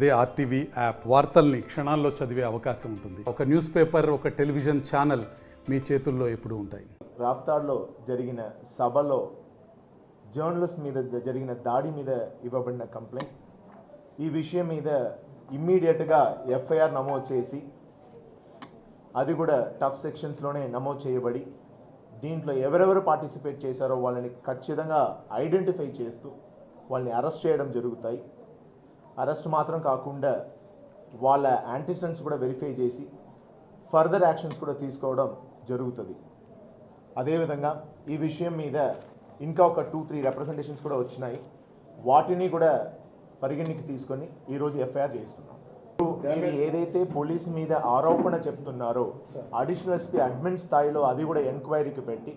అదే RTV app వార్తల్ని క్షణాల్లో చదివే అవకాశం ఉంటుంది. ఒక న్యూస్ పేపర్, ఒక టెలివిజన్ ఛానల్ మీ చేతుల్లో ఎప్పుడూ ఉంటాయి. రాప్తాడ్లో జరిగిన సభలో జర్నలిస్ట్ మీద జరిగిన దాడి మీద ఇవ్వబడిన కంప్లైంట్, ఈ విషయం మీద ఇమ్మీడియట్గా ఎఫ్ఐఆర్ నమోదు చేసి అది కూడా టఫ్ సెక్షన్స్లోనే నమోదు చేయబడి దీంట్లో ఎవరెవరు పార్టిసిపేట్ చేశారో వాళ్ళని ఖచ్చితంగా ఐడెంటిఫై చేస్తూ వాళ్ళని అరెస్ట్ చేయడం జరుగుతాయి. అరెస్ట్ మాత్రం కాకుండా వాళ్ళ యాంటిసిడెంట్స్ కూడా వెరిఫై చేసి ఫర్దర్ యాక్షన్స్ కూడా తీసుకోవడం జరుగుతుంది. అదేవిధంగా ఈ విషయం మీద ఇంకా ఒక 2-3 రిప్రజెంటేషన్స్ కూడా వచ్చినాయి. వాటిని కూడా పరిగణనకి తీసుకొని ఈరోజు ఎఫ్ఐఆర్ చేస్తున్నాం. ఇది ఏదైతే పోలీస్ మీద ఆరోపణ చెప్తున్నారో అడిషనల్ ఎస్పీ అడ్మిన్ స్థాయిలో అది కూడా ఎంక్వైరీకి పెట్టి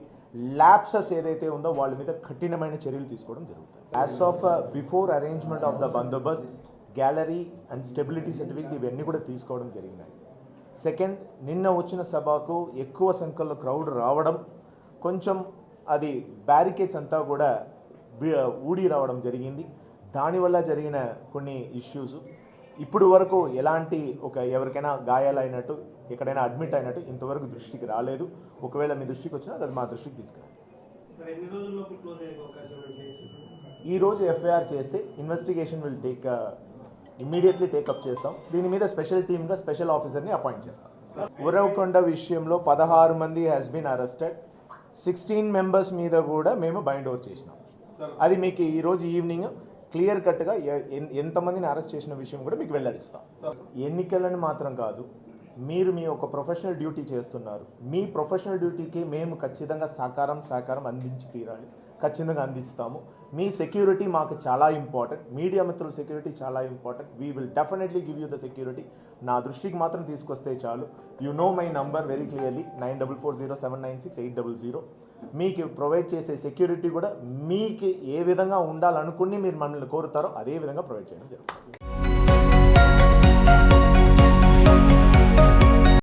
ల్యాప్సెస్ ఏదైతే ఉందో వాళ్ళ మీద కఠినమైన చర్యలు తీసుకోవడం జరుగుతుంది. As of before arrangement of the Bandobast, gallery and stability certificate ఇవన్నీ కూడా తీసుకోవడం జరిగినాయి. సెకండ్, నిన్న వచ్చిన సభకు ఎక్కువ సంఖ్యలో క్రౌడ్ రావడం, కొంచెం అది బ్యారికేడ్స్ అంతా కూడా ఊడి రావడం జరిగింది. దానివల్ల జరిగిన కొన్ని ఇష్యూస్ ఇప్పుడు వరకు ఎలాంటి ఎవరికైనా గాయాలైనట్టు ఎక్కడైనా అడ్మిట్ అయినట్టు ఇంతవరకు దృష్టికి రాలేదు. ఒకవేళ మీ దృష్టికి వచ్చినా అది మా దృష్టికి తీసుకురండి. ఈరోజు ఎఫ్ఐఆర్ చేస్తే ఇన్వెస్టిగేషన్ విల్ ఇమ్మీడియట్లీ టేకప్ చేస్తాం. దీని మీద స్పెషల్ టీమ్గా స్పెషల్ ఆఫీసర్ని అపాయింట్ చేస్తాం. ఉరవకొండ విషయంలో 16 మంది హ్యాస్ బీన్ అరెస్టెడ్. 16 మెంబర్స్ మీద కూడా మేము బైండ్ ఓవర్ చేసినాం. అది మీకు ఈరోజు ఈవినింగ్ క్లియర్ కట్గా ఎంతమందిని అరెస్ట్ చేసిన విషయం కూడా మీకు వెల్లడిస్తాం. ఎన్నికలను మాత్రం కాదు, మీరు మీ ఒక ప్రొఫెషనల్ డ్యూటీ చేస్తున్నారు. మీ ప్రొఫెషనల్ డ్యూటీకి మేము ఖచ్చితంగా సహకారం అందించి తీరాలి. ఖచ్చితంగా అందిస్తాము. మీ సెక్యూరిటీ మాకు చాలా ఇంపార్టెంట్. మీడియా మిత్రుల సెక్యూరిటీ చాలా important. We will definitely give you the security. నా దృష్టికి మాత్రం తీసుకొస్తే చాలు. You know my number very clearly, 9440796800. మీకు ప్రొవైడ్ చేసే సెక్యూరిటీ కూడా మీకు ఏ విధంగా ఉండాలనుకుని మీరు మనల్ని కోరుతారో అదే విధంగా ప్రొవైడ్ చేయడం జరుగుతుంది.